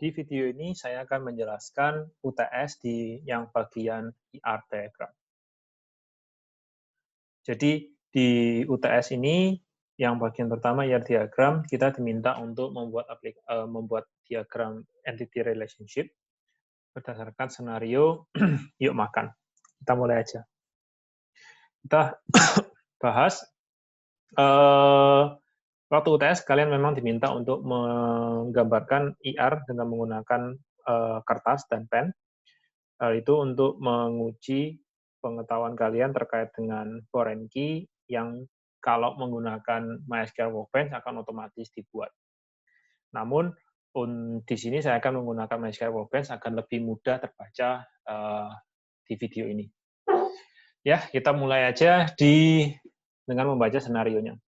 Di video ini saya akan menjelaskan UTS di yang bagian IR diagram. Jadi di UTS ini yang bagian pertama IR diagram, kita diminta untuk membuat diagram entity relationship berdasarkan skenario yuk makan. Kita mulai aja. Kita bahas waktu UTS kalian memang diminta untuk menggambarkan IR dengan menggunakan kertas dan pen. Itu untuk menguji pengetahuan kalian terkait dengan foreign key yang kalau menggunakan MySQL Workbench akan otomatis dibuat. Namun di sini saya akan menggunakan MySQL Workbench agar lebih mudah terbaca di video ini. Ya, kita mulai aja dengan membaca senarionya.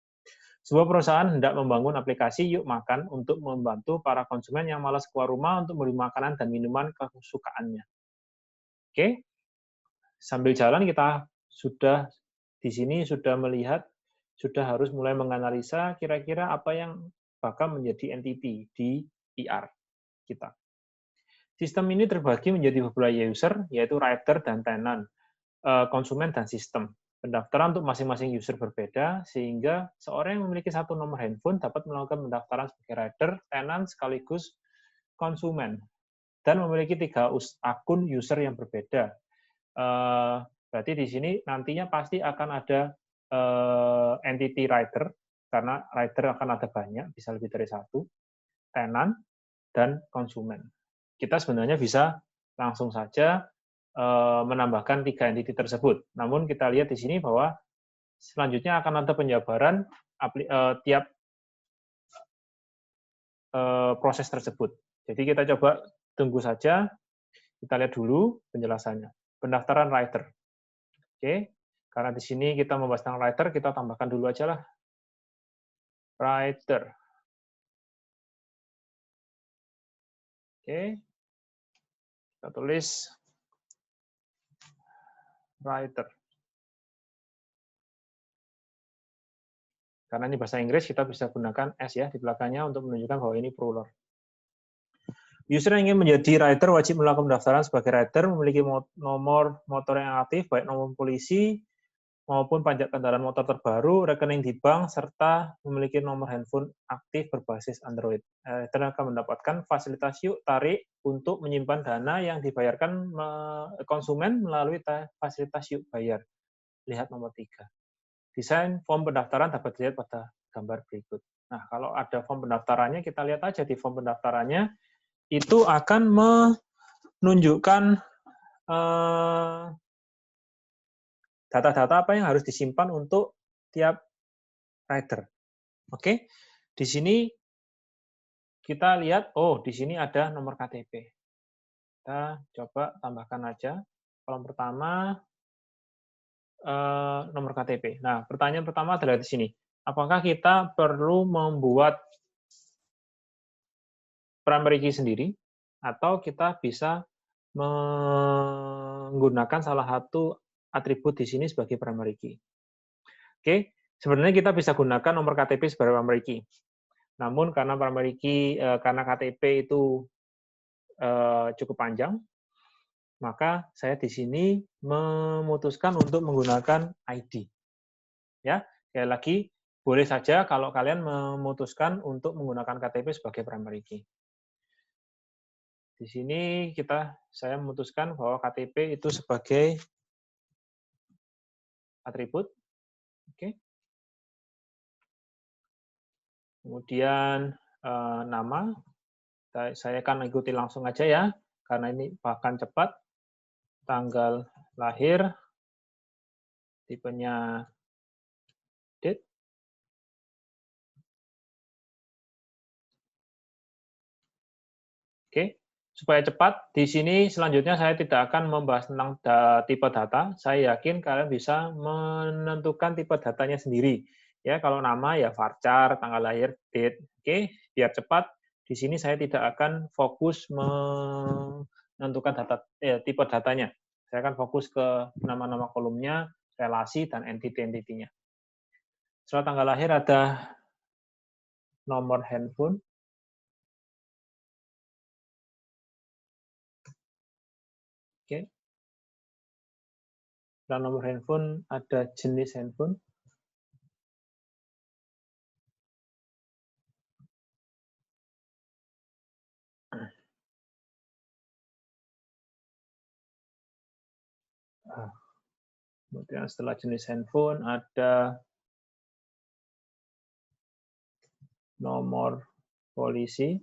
Sebuah perusahaan hendak membangun aplikasi Yuk Makan untuk membantu para konsumen yang malas keluar rumah untuk membeli makanan dan minuman kesukaannya. Oke, sambil jalan kita di sini sudah melihat, sudah harus mulai menganalisa kira-kira apa yang bakal menjadi entity di IR kita. Sistem ini terbagi menjadi beberapa user, yaitu writer dan tenant, konsumen dan sistem. Pendaftaran untuk masing-masing user berbeda, sehingga seorang yang memiliki satu nomor handphone dapat melakukan pendaftaran sebagai writer, tenant, sekaligus konsumen, dan memiliki 3 akun user yang berbeda. Berarti di sini nantinya pasti akan ada entity writer, karena writer akan ada banyak, bisa lebih dari 1, tenant, dan konsumen. Kita sebenarnya bisa langsung saja menambahkan 3 entity tersebut. Namun kita lihat di sini bahwa selanjutnya akan ada penjabaran tiap proses tersebut. Jadi kita coba tunggu saja, kita lihat dulu penjelasannya. Pendaftaran writer. Oke, karena di sini kita membahas tentang writer, kita tambahkan dulu aja lah. Writer. Oke, kita tulis writer. Karena ini bahasa Inggris, kita bisa gunakan S ya di belakangnya untuk menunjukkan bahwa ini plural. User yang ingin menjadi writer wajib melakukan pendaftaran sebagai writer, memiliki nomor motor yang aktif, baik nomor polisi maupun pajak kendaraan motor terbaru, rekening di bank, serta memiliki nomor handphone aktif berbasis Android. Writer akan mendapatkan fasilitas Yuk Tarik untuk menyimpan dana yang dibayarkan konsumen melalui fasilitas Yuk Bayar. Lihat nomor 3. Desain form pendaftaran dapat dilihat pada gambar berikut. Nah, kalau ada form pendaftarannya, kita lihat aja di form pendaftarannya, itu akan menunjukkan data-data apa yang harus disimpan untuk tiap writer. Oke, di sini kita lihat, oh di sini ada nomor KTP. Kita coba tambahkan aja. Kolom pertama, nomor KTP. Nah, pertanyaan pertama adalah di sini. Apakah kita perlu membuat primary key sendiri, atau kita bisa menggunakan salah satu atribut di sini sebagai primary key? Oke, sebenarnya kita bisa gunakan nomor KTP sebagai primary key. Namun karena primary key, karena KTP itu cukup panjang, maka saya di sini memutuskan untuk menggunakan ID. Ya, sekali lagi, boleh saja kalau kalian memutuskan untuk menggunakan KTP sebagai primary key. Di sini saya memutuskan bahwa KTP itu sebagai atribut. Oke. Kemudian nama, saya akan ikuti langsung aja ya, karena ini bahkan cepat. Tanggal lahir, tipenya date. Oke, supaya cepat, di sini selanjutnya saya tidak akan membahas tentang tipe data. Saya yakin kalian bisa menentukan tipe datanya sendiri. Ya, kalau nama ya varchar, tanggal lahir, date. Oke, biar cepat. Di sini saya tidak akan fokus menentukan tipe datanya. Saya akan fokus ke nama-nama kolomnya, relasi, dan entity-entity-nya. Setelah tanggal lahir ada nomor handphone. Oke. Setelah nomor handphone, ada jenis handphone. Kemudian setelah jenis handphone, ada nomor polisi,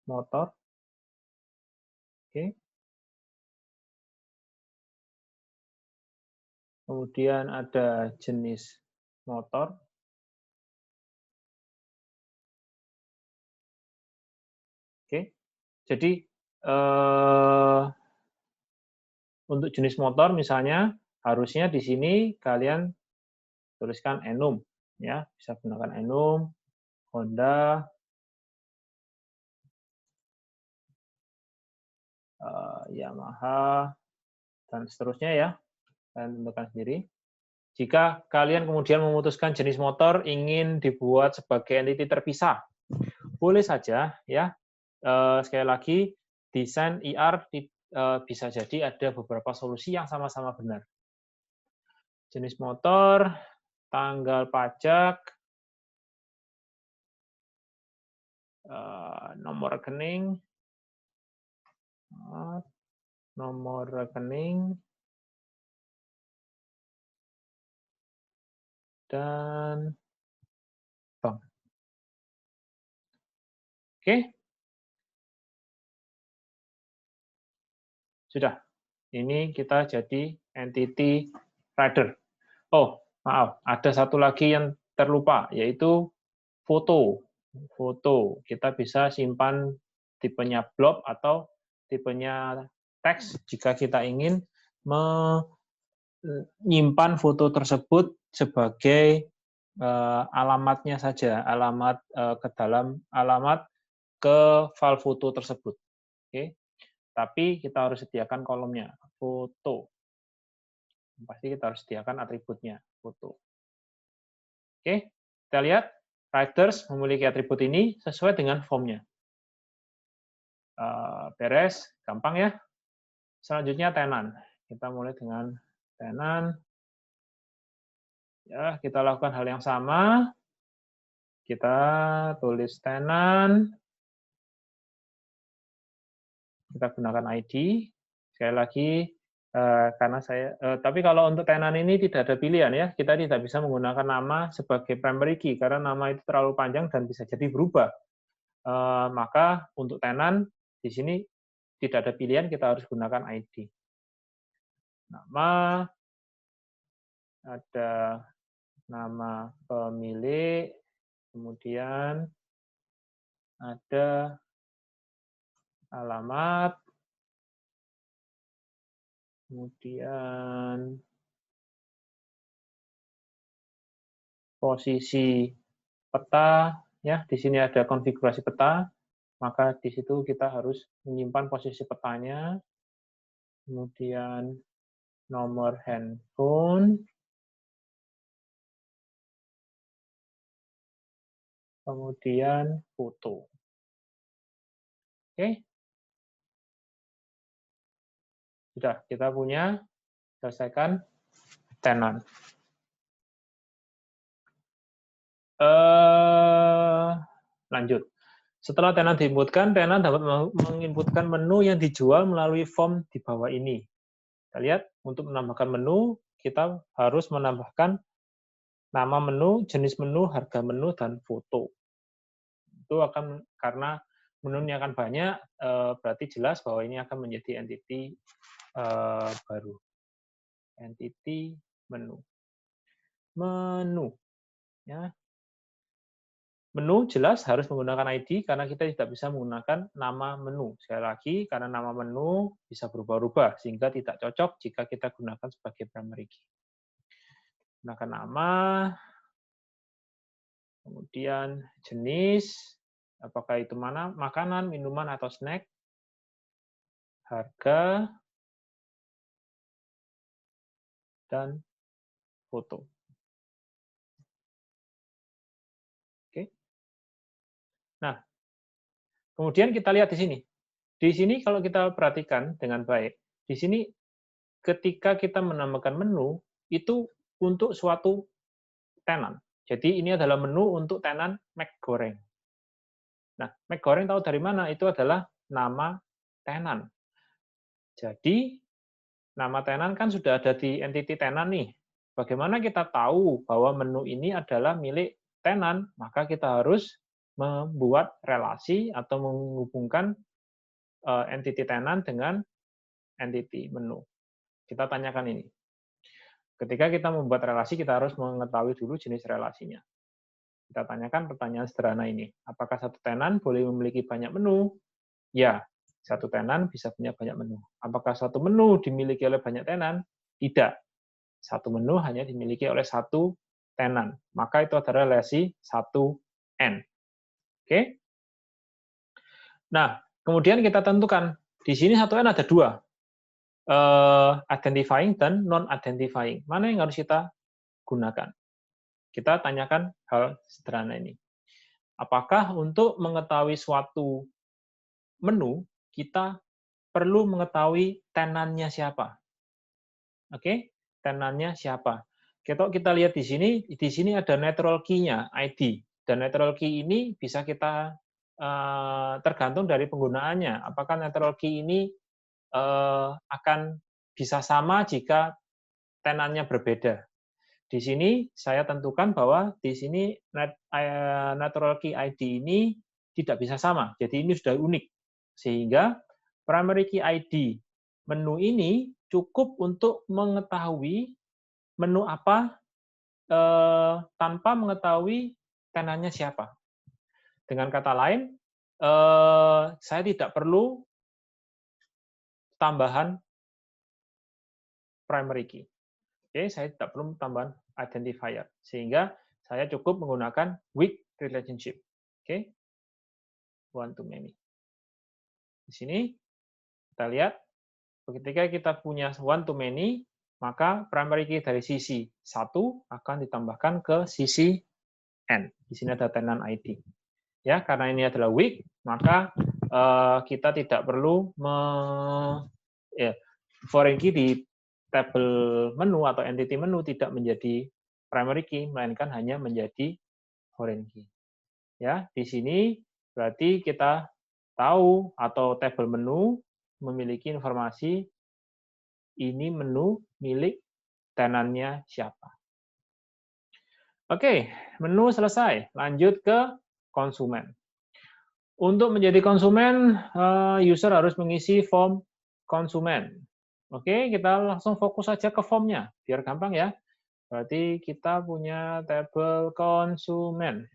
motor. Oke. Kemudian ada jenis motor. Oke. Jadi untuk jenis motor misalnya harusnya di sini kalian tuliskan Enum, ya, bisa gunakan Enum, Honda, Yamaha, dan seterusnya ya, kalian tentukan sendiri. Jika kalian kemudian memutuskan jenis motor ingin dibuat sebagai entiti terpisah, boleh saja ya. Sekali lagi, desain IR bisa jadi ada beberapa solusi yang sama-sama benar. Jenis motor, tanggal pajak, nomor rekening, dan bank. Oke, sudah. Ini kita jadi entity rider. Oh, maaf, ada satu lagi yang terlupa, yaitu foto. Foto, kita bisa simpan tipenya blob atau tipenya teks jika kita ingin menyimpan foto tersebut sebagai alamatnya saja, alamat ke dalam alamat ke file foto tersebut. Oke. Tapi kita harus sediakan kolomnya, foto. Pasti kita harus sediakan atributnya, foto. Oke, kita lihat Riders memiliki atribut ini sesuai dengan formnya. Beres, gampang ya. Selanjutnya tenan. Kita mulai dengan tenan. Ya, kita lakukan hal yang sama. Kita tulis tenan. Kita gunakan ID. Sekali lagi, karena tapi kalau untuk tenan ini tidak ada pilihan ya. Kita tidak bisa menggunakan nama sebagai primary key karena nama itu terlalu panjang dan bisa jadi berubah. Maka untuk tenan di sini tidak ada pilihan, kita harus gunakan ID. Nama, ada nama pemilik, kemudian ada alamat, kemudian posisi peta, ya di sini ada konfigurasi peta, maka di situ kita harus menyimpan posisi petanya, kemudian nomor handphone, kemudian foto. Oke, sudah kita punya, selesaikan tenan. Lanjut. Setelah tenan diinputkan, tenan dapat menginputkan menu yang dijual melalui form di bawah ini. Kita lihat, untuk menambahkan menu, kita harus menambahkan nama menu, jenis menu, harga menu, dan foto. Itu akan, karena menunya akan banyak, berarti jelas bahwa ini akan menjadi entity baru. Entity menu. Menu. Ya. Menu jelas harus menggunakan ID karena kita tidak bisa menggunakan nama menu. Sekali lagi, karena nama menu bisa berubah-ubah, sehingga tidak cocok jika kita gunakan sebagai primary key. Gunakan nama, kemudian jenis, apakah itu makanan, minuman, atau snack, harga, dan foto. Oke. Nah, kemudian kita lihat di sini. Di sini kalau kita perhatikan dengan baik, Di sini ketika kita menambahkan menu, itu untuk suatu tenan. Jadi ini adalah menu untuk tenan McGoreng. Nah, McGoreng tahu dari mana? Itu adalah nama tenan. Jadi, nama tenan kan sudah ada di entity tenan nih. Bagaimana kita tahu bahwa menu ini adalah milik tenan? Maka kita harus membuat relasi atau menghubungkan entity tenan dengan entity menu. Kita tanyakan ini. Ketika kita membuat relasi, kita harus mengetahui dulu jenis relasinya. Kita tanyakan pertanyaan sederhana ini. Apakah satu tenan boleh memiliki banyak menu? Ya, satu tenan bisa punya banyak menu. Apakah satu menu dimiliki oleh banyak tenan? Tidak. Satu menu hanya dimiliki oleh satu tenan. Maka itu adalah relasi 1N. Oke? Nah, kemudian kita tentukan. Di sini 1N ada dua. Identifying dan non-identifying. Mana yang harus kita gunakan? Kita tanyakan hal sederhana ini. Apakah untuk mengetahui suatu menu, kita perlu mengetahui tenannya siapa? Oke, tenannya siapa? Kita lihat di sini ada natural key-nya, ID. Dan natural key ini bisa kita tergantung dari penggunaannya. Apakah natural key ini akan bisa sama jika tenannya berbeda. Di sini saya tentukan bahwa di sini natural key ID ini tidak bisa sama. Jadi ini sudah unik. Sehingga primary key ID menu ini cukup untuk mengetahui menu apa tanpa mengetahui tenannya siapa. Dengan kata lain, saya tidak perlu tambahan primary key. Oke, saya tidak perlu tambahan identifier. Sehingga saya cukup menggunakan weak relationship. Oke, one to many. Di sini kita lihat, ketika kita punya one to many, maka primary key dari sisi 1 akan ditambahkan ke sisi N. Di sini ada tenan ID. Ya, karena ini adalah weak, maka kita tidak perlu foreign key di tabel menu atau entity menu tidak menjadi primary key, melainkan hanya menjadi foreign key. Ya, di sini berarti kita tahu atau tabel menu memiliki informasi ini menu milik tenannya siapa. Oke, menu selesai. Lanjut ke konsumen. Untuk menjadi konsumen, user harus mengisi form konsumen. Oke, kita langsung fokus saja ke formnya, biar gampang ya. Berarti kita punya tabel konsumen.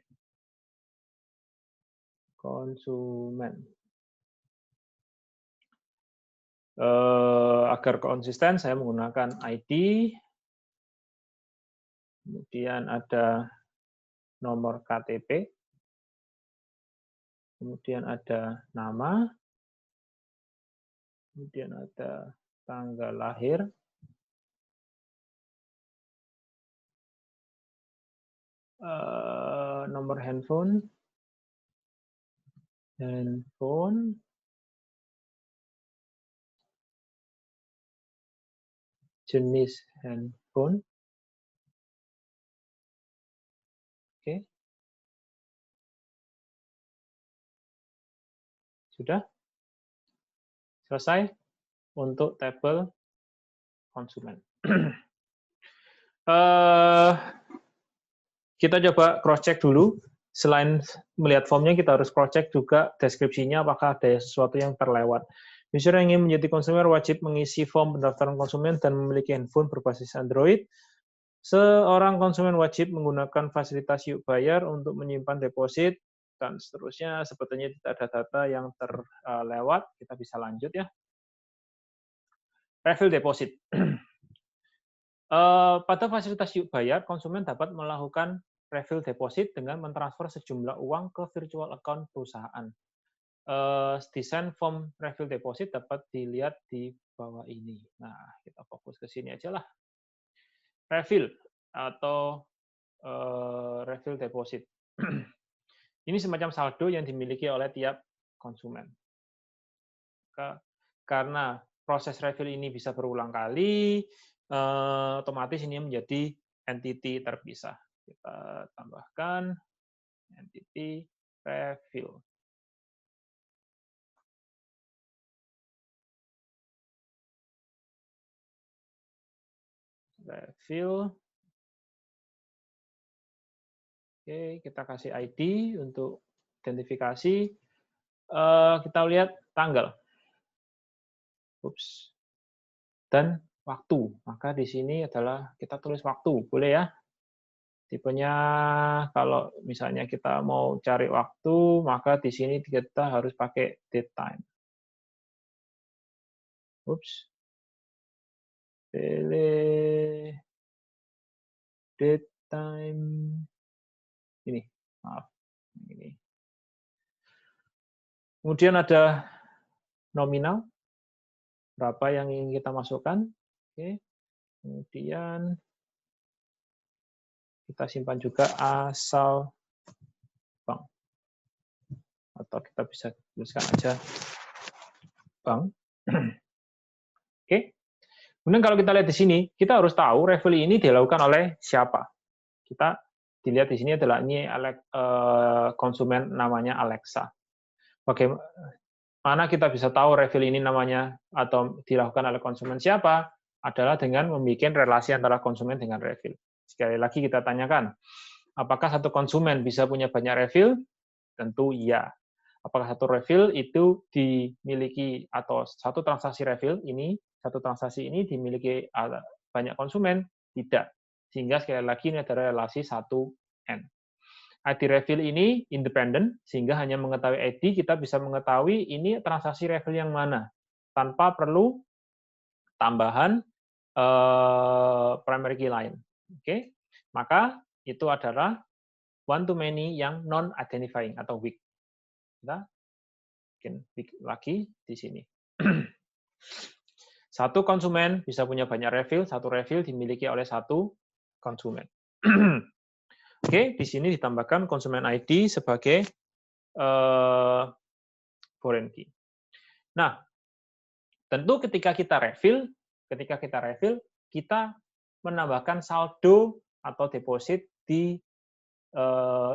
Agar konsisten, saya menggunakan ID. Kemudian ada nomor KTP. Kemudian ada nama. Kemudian ada tanggal lahir. Nomor handphone. Jenis handphone. Oke. Sudah? Selesai untuk tabel konsumen. Kita coba cross-check dulu. Selain melihat formnya, kita harus cross-check juga deskripsinya, apakah ada sesuatu yang terlewat. User yang ingin menjadi konsumen wajib mengisi form pendaftaran konsumen dan memiliki handphone berbasis Android. Seorang konsumen wajib menggunakan fasilitas yuk bayar untuk menyimpan deposit, dan seterusnya. Sepertinya tidak ada data yang terlewat. Kita bisa lanjut ya. Refill deposit. Pada fasilitas yuk bayar, konsumen dapat melakukan refill deposit dengan mentransfer sejumlah uang ke virtual account perusahaan. Desain form refill deposit dapat dilihat di bawah ini. Nah, kita fokus ke sini aja lah. Refill atau refill deposit. Ini semacam saldo yang dimiliki oleh tiap konsumen. Karena proses refill ini bisa berulang kali, otomatis ini menjadi entity terpisah. Kita tambahkan entity refill. Refill. Oke, kita kasih ID untuk identifikasi. Kita lihat tanggal. Ups. Dan waktu. Maka di sini adalah kita tulis waktu, boleh ya? Tipenya kalau misalnya kita mau cari waktu, maka di sini kita harus pakai date time. Ups. Pilih date time. Ini, maaf. Ini. Kemudian ada nominal, berapa yang ingin kita masukkan. Oke. Kemudian kita simpan juga asal bank. Atau kita bisa tuliskan aja bank. Oke. Kemudian kalau kita lihat di sini, kita harus tahu refill ini dilakukan oleh siapa. Kita dilihat di sini adalah ini konsumen namanya Alexa. Bagaimana kita bisa tahu refill ini namanya atau dilakukan oleh konsumen siapa? Adalah dengan membuat relasi antara konsumen dengan refill. Sekali lagi kita tanyakan, apakah satu konsumen bisa punya banyak refill? Tentu iya. Apakah satu refill itu dimiliki atau satu transaksi refill ini, satu transaksi ini dimiliki banyak konsumen? Tidak. Sehingga sekali lagi ini adalah relasi 1N. ID refill ini independen, sehingga hanya mengetahui ID, kita bisa mengetahui ini transaksi refill yang mana, tanpa perlu tambahan primary key lain. Oke, maka itu adalah one to many yang non-identifying atau weak. Kita bikin weak lagi di sini. Satu konsumen bisa punya banyak refill, satu refill dimiliki oleh satu konsumen. Oke, di sini ditambahkan konsumen ID sebagai foreign key. Nah, tentu ketika kita refill, kita menambahkan saldo atau deposit di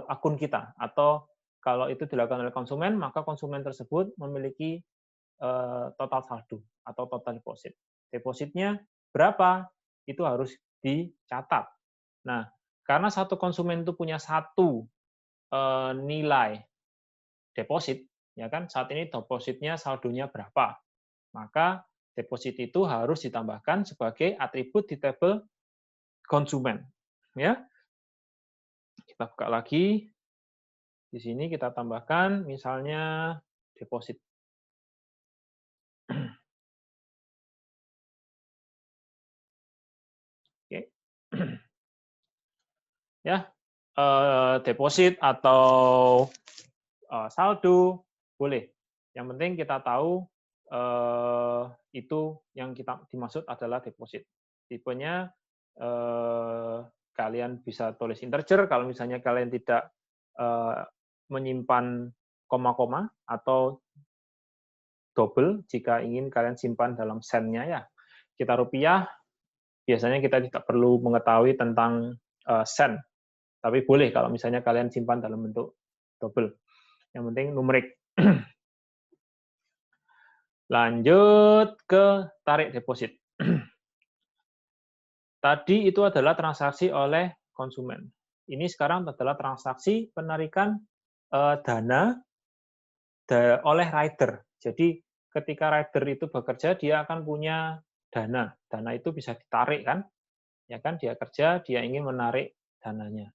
akun kita. Atau kalau itu dilakukan oleh konsumen, maka konsumen tersebut memiliki total saldo atau total deposit. Depositnya berapa? Itu harus dicatat. Nah, karena satu konsumen itu punya satu nilai deposit, ya kan? Saat ini depositnya saldonya berapa? Maka deposit itu harus ditambahkan sebagai atribut di tabel konsumen. Ya, kita buka lagi. Di sini kita tambahkan misalnya deposit. Oke. Ya, deposit atau saldo boleh. Yang penting kita tahu itu yang kita dimaksud adalah deposit. Tipenya kalian bisa tulis integer kalau misalnya kalian tidak menyimpan koma-koma, atau double jika ingin kalian simpan dalam sen-nya ya. Kita rupiah, biasanya kita tidak perlu mengetahui tentang sen. Tapi boleh kalau misalnya kalian simpan dalam bentuk double. Yang penting numerik. Lanjut ke tarik deposit. Tadi itu adalah transaksi oleh konsumen. Ini sekarang adalah transaksi penarikan dana oleh rider. Jadi ketika rider itu bekerja, dia akan punya dana. Dana itu bisa ditarik kan? Ya kan, dia kerja, dia ingin menarik dananya.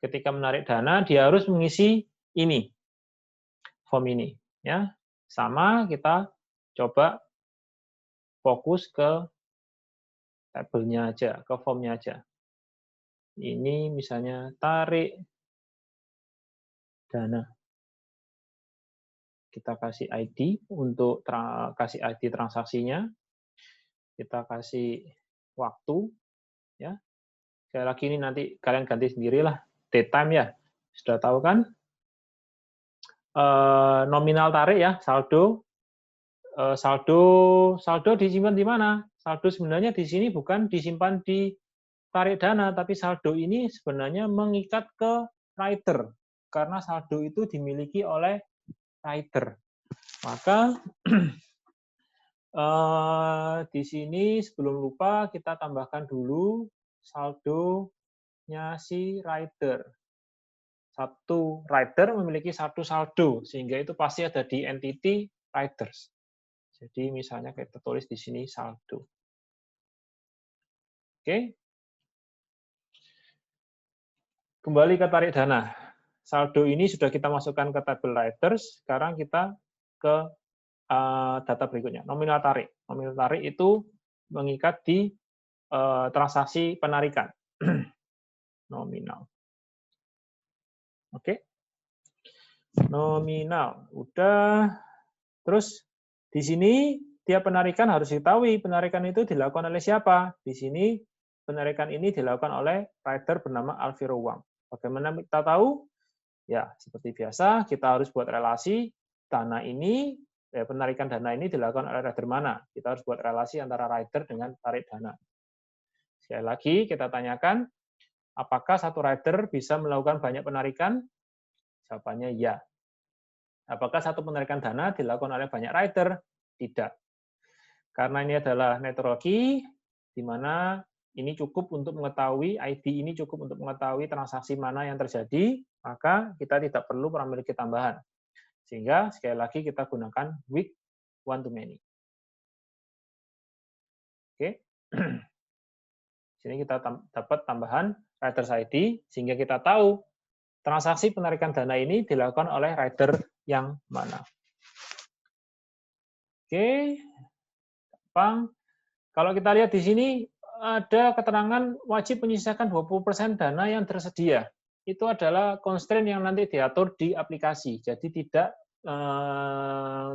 Ketika menarik dana, dia harus mengisi ini, form ini. Ya, sama kita coba fokus ke tabelnya aja, ke formnya aja. Ini misalnya tarik dana. Kita kasih ID untuk kasih ID transaksinya. Kita kasih waktu. Ya. Sekali lagi ini nanti kalian ganti sendirilah. Date time ya. Sudah tahu kan? Nominal tarik ya, saldo. Saldo disimpan di mana? Saldo sebenarnya di sini bukan disimpan di tarik dana, tapi saldo ini sebenarnya mengikat ke rider, karena saldo itu dimiliki oleh rider. Maka di sini sebelum lupa kita tambahkan dulu saldonya si rider. Satu rider memiliki satu saldo, sehingga itu pasti ada di entity riders. Jadi misalnya kita tulis di sini saldo. Oke. Kembali ke tarik dana. Saldo ini sudah kita masukkan ke tabel riders, sekarang kita ke data berikutnya, nominal tarik. Nominal tarik itu mengikat di transaksi penarikan. Nominal. Oke. Nominal. Udah. Terus di sini tiap penarikan harus diketahui penarikan itu dilakukan oleh siapa. Di sini penarikan ini dilakukan oleh rider bernama Alviro Wang. Bagaimana kita tahu? Ya, seperti biasa kita harus buat relasi dana ini, penarikan dana ini dilakukan oleh rider mana. Kita harus buat relasi antara rider dengan tarik dana. Sekali lagi kita tanyakan, apakah satu rider bisa melakukan banyak penarikan? Jawabannya ya. Apakah satu penarikan dana dilakukan oleh banyak rider? Tidak. Karena ini adalah netrologi, di mana ini cukup untuk mengetahui, ID ini cukup untuk mengetahui transaksi mana yang terjadi, maka kita tidak perlu memiliki tambahan. Sehingga sekali lagi kita gunakan weak one to many. Oke. Sini kita dapat tambahan riders ID, sehingga kita tahu transaksi penarikan dana ini dilakukan oleh rider yang mana. Oke, gampang. Kalau kita lihat di sini, ada keterangan wajib menyisakan 20% dana yang tersedia. Itu adalah constraint yang nanti diatur di aplikasi, jadi tidak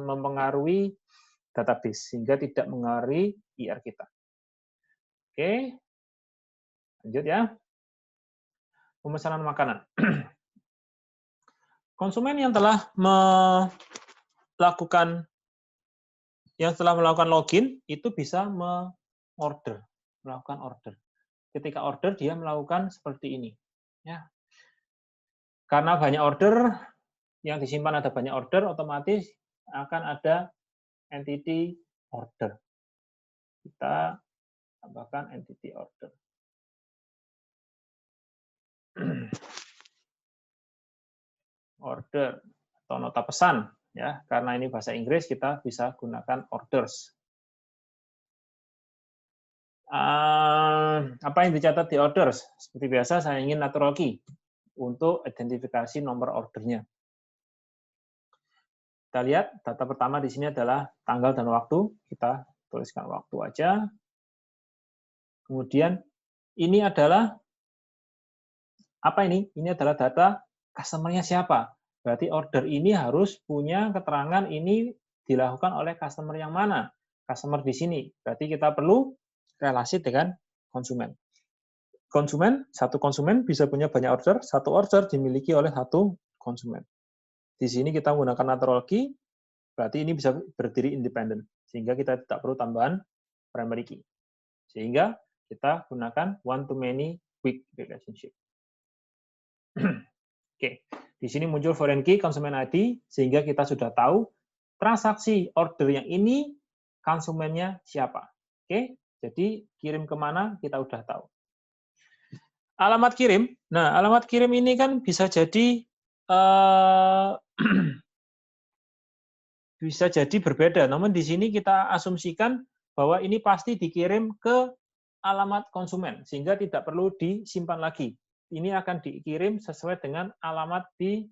mempengaruhi database, sehingga tidak mengaruhi IR kita. Oke, lanjut ya. Pemesanan makanan. Konsumen yang telah melakukan login itu bisa melakukan order. Ketika order dia melakukan seperti ini. Ya. Karena banyak order, yang disimpan ada banyak order, otomatis akan ada entity order. Kita tambahkan entity order. Order atau nota pesan, ya, karena ini bahasa Inggris kita bisa gunakan orders. Apa yang dicatat di orders? Seperti biasa saya ingin natural key untuk identifikasi nomor ordernya. Kita lihat data pertama di sini adalah tanggal dan waktu, kita tuliskan waktu aja. Kemudian ini adalah apa ini? Ini adalah data customer-nya siapa. Berarti order ini harus punya keterangan ini dilakukan oleh customer yang mana. Customer di sini. Berarti kita perlu relasi dengan konsumen. Satu konsumen bisa punya banyak order, satu order dimiliki oleh satu konsumen. Di sini kita menggunakan natural key, berarti ini bisa berdiri independen. Sehingga kita tidak perlu tambahan primary key. Sehingga kita gunakan one-to-many quick relationship. Oke, di sini muncul foreign key konsumen ID, sehingga kita sudah tahu transaksi order yang ini konsumennya siapa. Oke, jadi kirim kemana kita udah tahu. Alamat kirim, nah alamat kirim ini kan bisa jadi bisa jadi berbeda. Namun di sini kita asumsikan bahwa ini pasti dikirim ke alamat konsumen, sehingga tidak perlu disimpan lagi. Ini akan dikirim sesuai dengan alamat di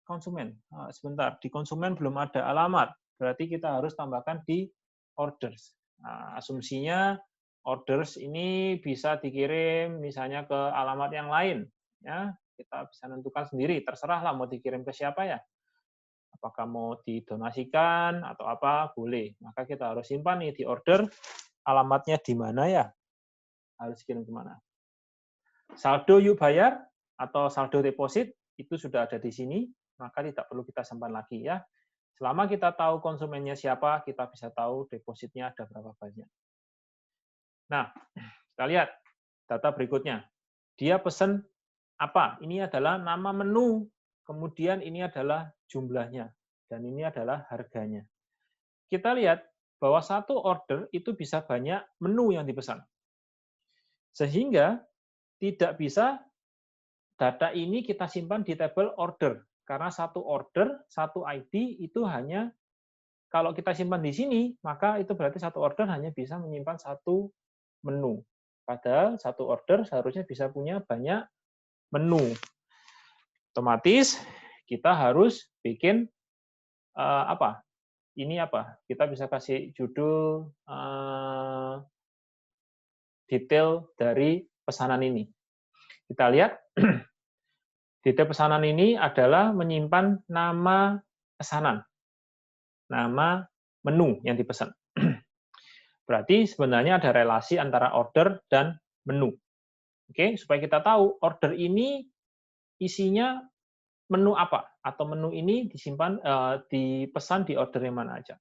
konsumen. Sebentar, di konsumen belum ada alamat, berarti kita harus tambahkan di orders. Nah, asumsinya orders ini bisa dikirim misalnya ke alamat yang lain. Ya, kita bisa tentukan sendiri, terserahlah mau dikirim ke siapa ya. Apakah mau didonasikan atau apa, boleh. Maka kita harus simpan nih di order, alamatnya di mana ya, harus kirim kemana. Saldo yuk bayar atau saldo deposit itu sudah ada di sini, maka tidak perlu kita simpan lagi ya. Selama kita tahu konsumennya siapa, kita bisa tahu depositnya ada berapa banyak. Nah, kita lihat data berikutnya. Dia pesan apa? Ini adalah nama menu, kemudian ini adalah jumlahnya, dan ini adalah harganya. Kita lihat bahwa satu order itu bisa banyak menu yang dipesan. Sehingga tidak bisa data ini kita simpan di tabel order. Karena satu order, satu ID itu hanya, kalau kita simpan di sini, maka itu berarti satu order hanya bisa menyimpan satu menu. Padahal satu order seharusnya bisa punya banyak menu. Otomatis kita harus bikin apa? Ini apa? Kita bisa kasih judul detail dari pesanan ini. Kita lihat detail pesanan ini adalah menyimpan nama pesanan, nama menu yang dipesan. Berarti sebenarnya ada relasi antara order dan menu. Oke, supaya kita tahu order ini isinya menu apa, atau menu ini disimpan dipesan di order yang mana aja.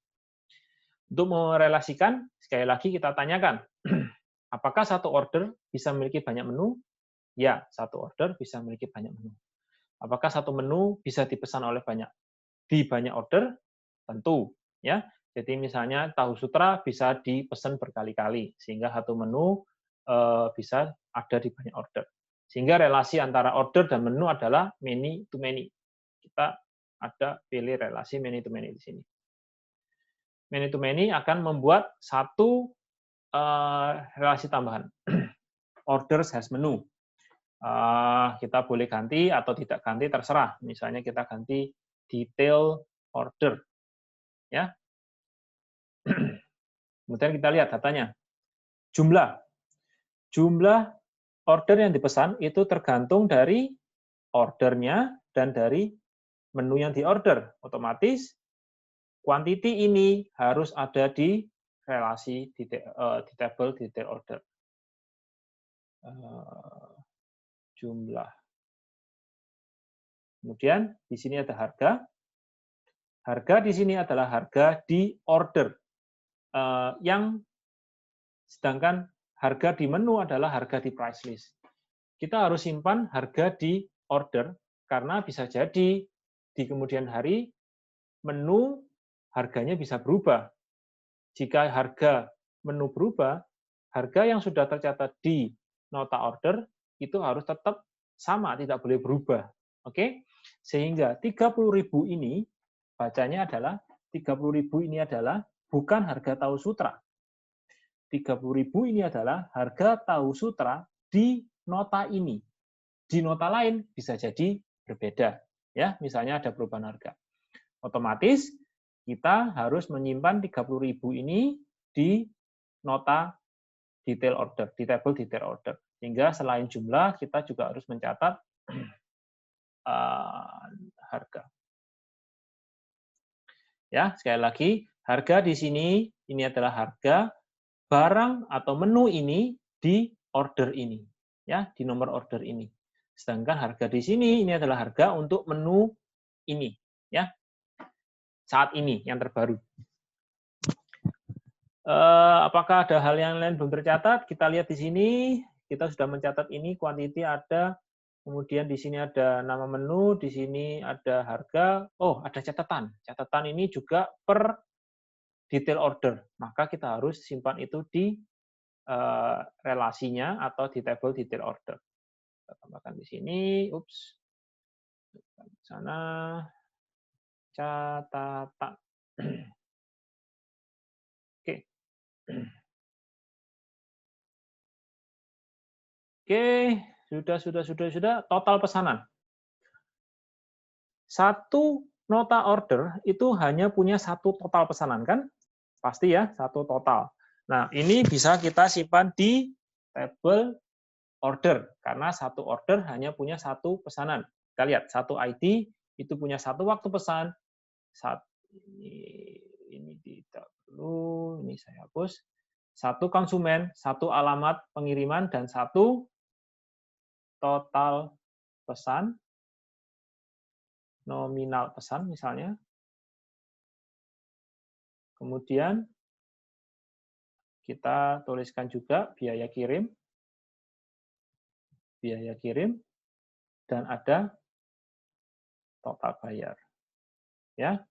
Untuk merelasikan, sekali lagi kita tanyakan, apakah satu order bisa memiliki banyak menu? Ya, satu order bisa memiliki banyak menu. Apakah satu menu bisa dipesan oleh banyak order? Tentu, ya. Jadi misalnya tahu sutra bisa dipesan berkali-kali sehingga satu menu bisa ada di banyak order. Sehingga relasi antara order dan menu adalah many to many. Kita ada pilih relasi many to many di sini. Many to many akan membuat satu relasi tambahan. Orders has menu. Kita boleh ganti atau tidak ganti terserah. Misalnya kita ganti detail order, ya. Kemudian kita lihat datanya. Jumlah order yang dipesan itu tergantung dari ordernya dan dari menu yang diorder. Otomatis quantity ini harus ada di relasi di table detail order. Jumlah. Kemudian di sini ada harga. Harga di sini adalah harga di order. Sedangkan harga di menu adalah harga di price list. Kita harus simpan harga di order karena bisa jadi di kemudian hari menu harganya bisa berubah. Jika harga menu berubah, harga yang sudah tercatat di nota order itu harus tetap sama, tidak boleh berubah. Oke? Sehingga 30.000 ini bacanya adalah 30.000 ini adalah bukan harga tahu sutra. 30.000 ini adalah harga tahu sutra di nota ini. Di nota lain bisa jadi berbeda. Ya, misalnya ada perubahan harga. Otomatis kita harus menyimpan 30.000 ini di nota detail order, di table detail order. Sehingga selain jumlah, kita juga harus mencatat harga. Ya, sekali lagi, harga di sini ini adalah harga barang atau menu ini di order ini, ya, di nomor order ini. Sedangkan harga di sini ini adalah harga untuk menu ini, ya. Saat ini yang terbaru. Apakah ada hal yang lain belum tercatat? Kita lihat di sini, kita sudah mencatat ini, quantity ada, kemudian di sini ada nama menu, di sini ada harga, oh ada catatan. Catatan ini juga per detail order, maka kita harus simpan itu di relasinya atau di table detail order. Kita tambahkan di sini, ups, di sana, catatan. Oke. Oke, sudah. Total pesanan. Satu nota order itu hanya punya satu total pesanan, kan? Pasti ya, satu total. Nah, ini bisa kita simpan di table order, karena satu order hanya punya satu pesanan. Kita lihat, satu ID itu punya satu waktu pesan. Ini tidak perlu, ini saya hapus. Satu konsumen, satu alamat pengiriman, dan satu total pesan, nominal pesan misalnya. Kemudian kita tuliskan juga biaya kirim, dan ada total bayar. Ya,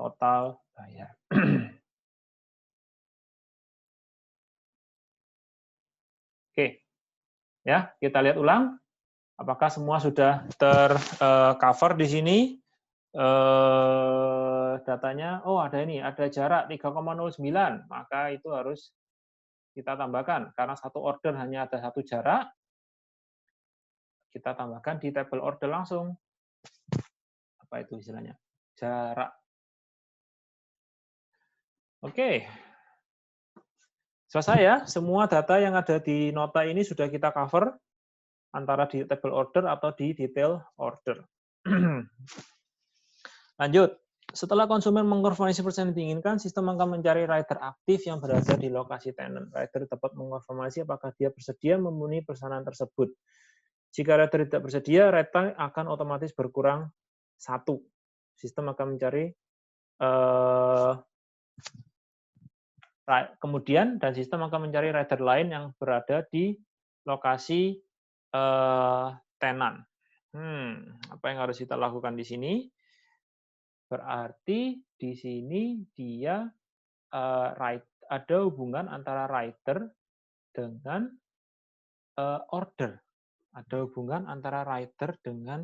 total bayar. Oke, ya kita lihat ulang. Apakah semua sudah tercover di sini? Datanya, oh ada ini, ada jarak 3,09, maka itu harus kita tambahkan. Karena satu order hanya ada satu jarak, kita tambahkan di tabel order langsung. Apa itu istilahnya? Jarak. Oke. Selesai ya, semua data yang ada di nota ini sudah kita cover, antara di table order atau di detail order. Lanjut. Setelah konsumen mengkonfirmasi pesan yang diinginkan, sistem akan mencari rider aktif yang berada di lokasi tenant. Rider dapat mengkonfirmasi apakah dia bersedia memenuhi pesanan tersebut. Jika rider tidak bersedia, rider akan otomatis berkurang 1. Sistem akan mencari kemudian dan sistem akan mencari rider lain yang berada di lokasi tenant. Apa yang harus kita lakukan di sini? Berarti di sini dia ada hubungan antara rider dengan order. Ada hubungan antara rider dengan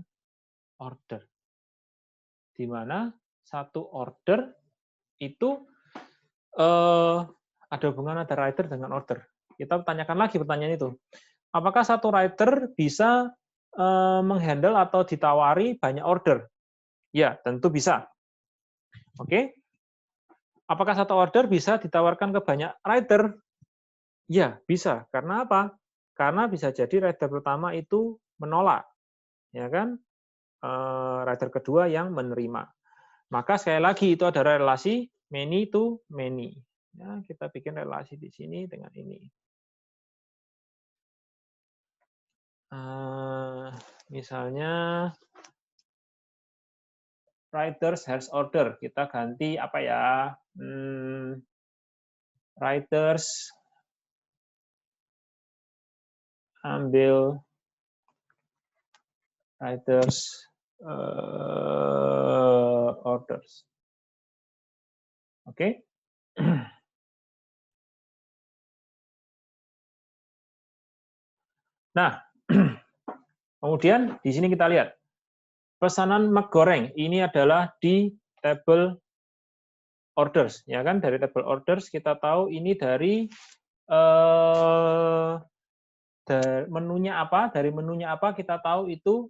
order. Di mana satu order itu ada hubungan antara rider dengan order. Kita tanyakan lagi pertanyaan itu. Apakah satu rider bisa menghandle atau ditawari banyak order? Ya, tentu bisa. Oke. Apakah satu order bisa ditawarkan ke banyak rider? Ya, bisa. Karena apa? Karena bisa jadi rider pertama itu menolak, ya kan? Rider kedua yang menerima. Maka sekali lagi itu ada relasi many to many. Ya, kita bikin relasi di sini dengan ini. Misalnya riders has order, kita ganti apa ya? Riders ambil riders orders. Oke. Nah, kemudian di sini kita lihat pesanan mie goreng ini adalah di table orders, ya kan? Dari table orders kita tahu ini dari menunya apa? Dari menunya apa kita tahu itu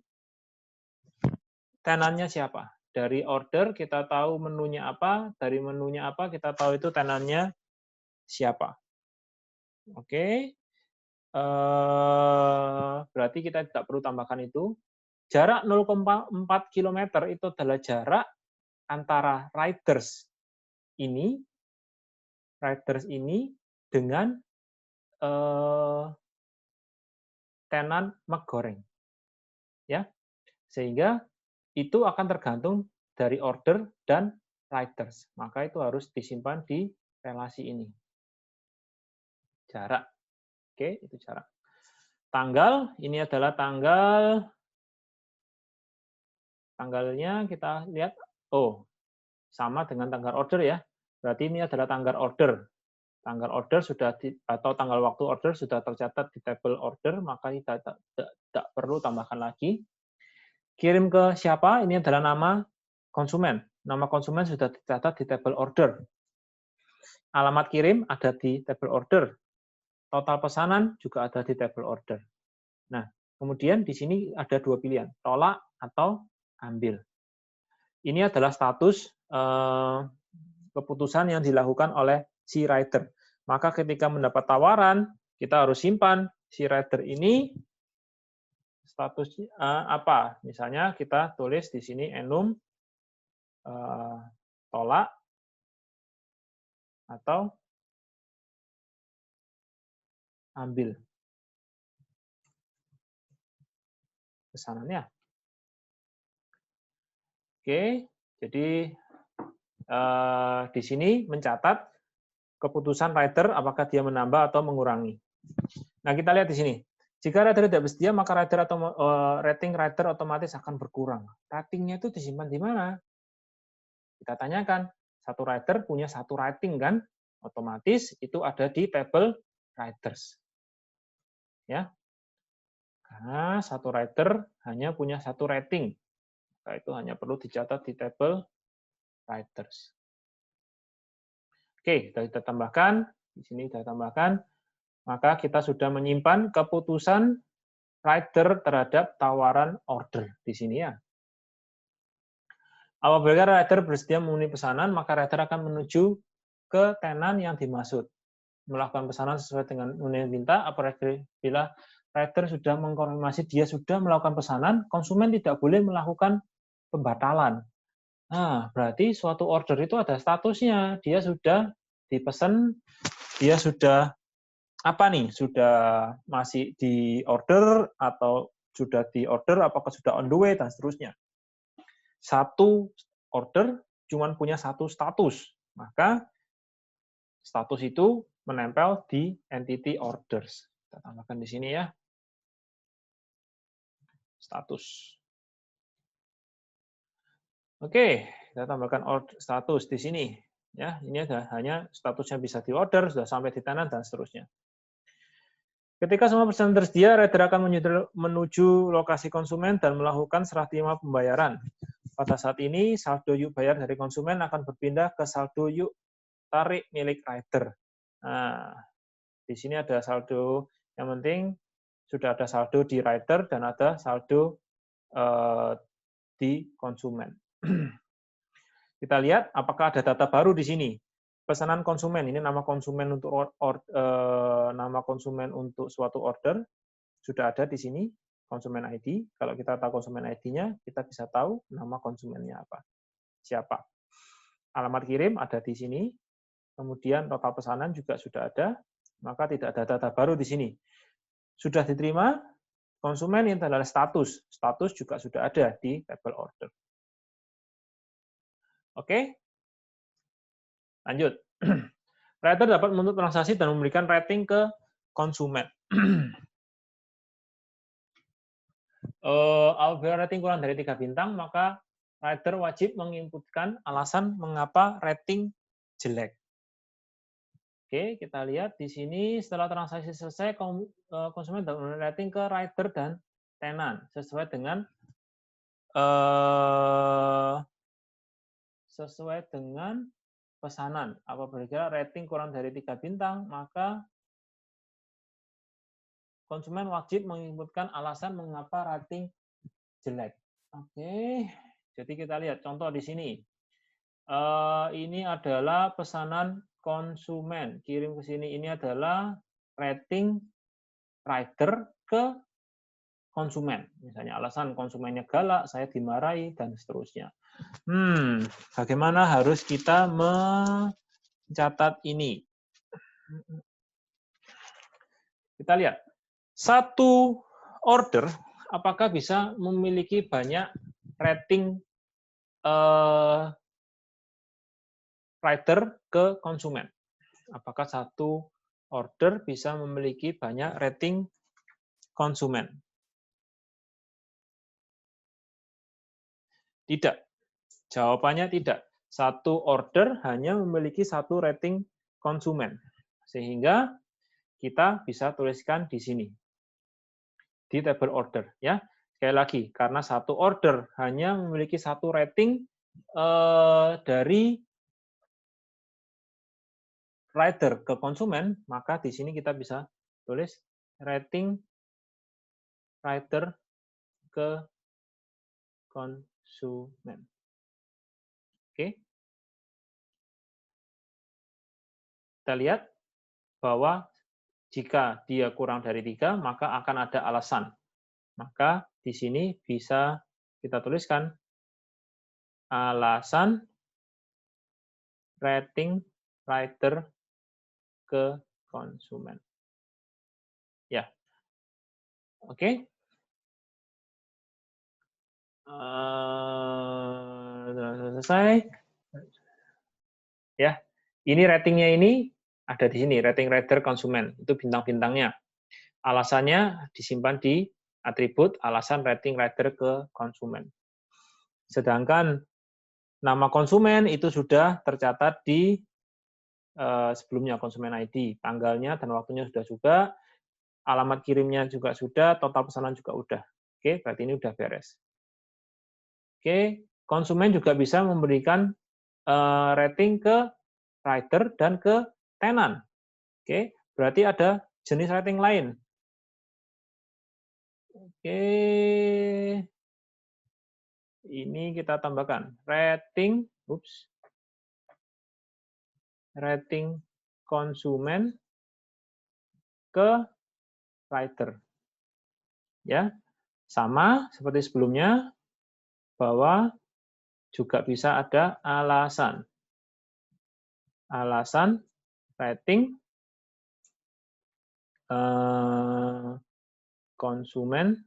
tenannya siapa. Dari order kita tahu menunya apa, dari menunya apa kita tahu itu tenannya siapa. Oke. Berarti kita tidak perlu tambahkan itu. Jarak 0,4 km itu adalah jarak antara riders ini dengan tenan mie goreng. Ya. Sehingga itu akan tergantung dari order dan riders. Maka itu harus disimpan di relasi ini. Jarak. Oke, itu jarak. Tanggal, ini adalah tanggalnya kita lihat, oh, sama dengan tanggal order ya. Berarti ini adalah tanggal order. Tanggal order sudah atau tanggal waktu order sudah tercatat di table order, maka kita tidak perlu tambahkan lagi. Kirim ke siapa? Ini adalah nama konsumen. Nama konsumen sudah tercatat di table order. Alamat kirim ada di table order. Total pesanan juga ada di table order. Nah, kemudian di sini ada dua pilihan, tolak atau ambil. Ini adalah status keputusan yang dilakukan oleh si rider. Maka ketika mendapat tawaran, kita harus simpan si rider ini status apa. Misalnya kita tulis di sini enum tolak atau ambil pesanannya. Oke, jadi di sini mencatat keputusan rider apakah dia menambah atau mengurangi. Nah, kita lihat di sini. Jika rider tidak bersedia, maka rating rider otomatis akan berkurang. Ratingnya itu disimpan di mana? Kita tanyakan. Satu rider punya satu rating kan? Otomatis itu ada di tabel riders. Ya. Karena satu rider hanya punya satu rating. Maka itu hanya perlu dicatat di tabel riders. Oke, kita tambahkan. Di sini kita tambahkan. Maka kita sudah menyimpan keputusan rider terhadap tawaran order di sini ya. Apabila rider bersedia memenuhi pesanan, maka rider akan menuju ke tenan yang dimaksud. Melakukan pesanan sesuai dengan yang diminta. Apabila rider sudah mengkonfirmasi dia sudah melakukan pesanan, konsumen tidak boleh melakukan pembatalan. Nah, berarti suatu order itu ada statusnya. Dia sudah dipesan, dia sudah apa nih? Sudah masih di order atau sudah di order, apakah sudah on the way dan seterusnya. Satu order cuma punya satu status, maka status itu menempel di entity orders. Kita tambahkan di sini ya. Status. Oke, kita tambahkan status di sini. Ya, ini ada hanya statusnya bisa di order, sudah sampai di tenan dan seterusnya. Ketika semua pesanan tersedia, rider akan menuju lokasi konsumen dan melakukan serah terima pembayaran. Pada saat ini, saldo yuk bayar dari konsumen akan berpindah ke saldo yuk tarik milik rider. Nah, di sini ada saldo, yang penting sudah ada saldo di rider dan ada saldo di konsumen. Kita lihat apakah ada data baru di sini. Pesanan konsumen, ini nama konsumen untuk nama konsumen untuk suatu order sudah ada di sini, konsumen ID. Kalau kita tahu konsumen ID-nya, kita bisa tahu nama konsumennya apa. Siapa. Alamat kirim ada di sini. Kemudian total pesanan juga sudah ada, maka tidak ada data baru di sini. Sudah diterima, konsumen ini adalah status. Status juga sudah ada di tabel order. Oke, lanjut. Rider dapat menuntut transaksi dan memberikan rating ke konsumen. Apabila rating kurang dari 3 bintang, maka rider wajib menginputkan alasan mengapa rating jelek. Oke, kita lihat di sini setelah transaksi selesai, konsumen dapat memberikan rating ke rider dan tenan sesuai dengan pesanan. Apabila rating kurang dari 3 bintang, maka konsumen wajib menginputkan alasan mengapa rating jelek. Oke, jadi kita lihat contoh di sini. Ini adalah pesanan konsumen. Kirim ke sini, ini adalah rating rider ke konsumen. Misalnya alasan konsumennya galak, saya dimarahi, dan seterusnya. Bagaimana harus kita mencatat ini? Kita lihat. Satu order, apakah bisa memiliki banyak rating rider ke konsumen? Apakah satu order bisa memiliki banyak rating konsumen? Tidak. Jawabannya tidak. Satu order hanya memiliki satu rating konsumen. Sehingga kita bisa tuliskan di sini. Di tabel order. Ya. Sekali lagi, karena satu order hanya memiliki satu rating dari rider ke konsumen, maka di sini kita bisa tulis rating rider ke konsumen. Oke. Kita lihat bahwa jika dia kurang dari 3, maka akan ada alasan. Maka di sini bisa kita tuliskan alasan rating rider ke konsumen. Ya. Oke. Selesai. Ya, ini ratingnya ini ada di sini, rating rider konsumen, itu bintang-bintangnya. Alasannya disimpan di atribut alasan rating rider ke konsumen. Sedangkan nama konsumen itu sudah tercatat di sebelumnya konsumen ID, tanggalnya dan waktunya sudah, alamat kirimnya juga sudah, total pesanan juga udah. Oke, berarti ini udah beres. Oke, konsumen juga bisa memberikan rating ke rider dan ke tenan. Oke, berarti ada jenis rating lain. Oke, ini kita tambahkan rating, rating konsumen ke rider. Ya, sama seperti sebelumnya bahwa juga bisa ada alasan. Alasan rating konsumen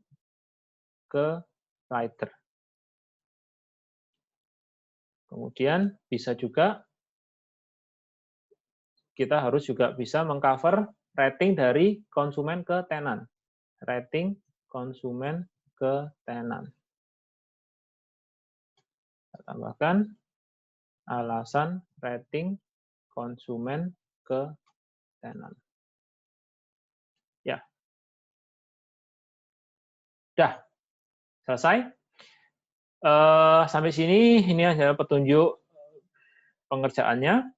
ke rider. Kemudian bisa juga kita harus juga bisa mengcover rating dari konsumen ke tenan. Rating konsumen ke tenan. Kita tambahkan alasan rating konsumen ke tenan. Ya. Dah. Selesai. Sampai sini, ini adalah petunjuk pengerjaannya.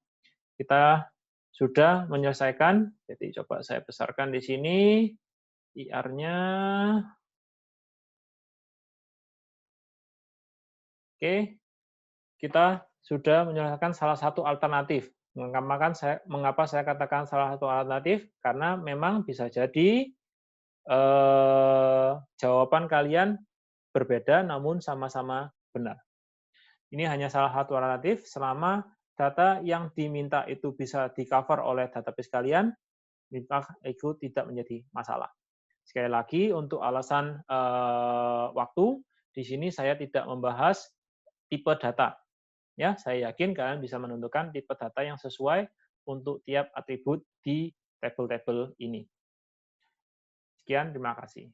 Kita sudah menyelesaikan. Jadi coba saya besarkan di sini. IR-nya. Oke. Kita sudah menyelesaikan salah satu alternatif. Mengapa saya katakan salah satu alternatif? Karena memang bisa jadi jawaban kalian berbeda namun sama-sama benar. Ini hanya salah satu alternatif selama data yang diminta itu bisa di-cover oleh database kalian, maka itu tidak menjadi masalah. Sekali lagi, untuk alasan waktu, di sini saya tidak membahas tipe data. Ya, saya yakin kalian bisa menentukan tipe data yang sesuai untuk tiap atribut di tabel-tabel ini. Sekian, terima kasih.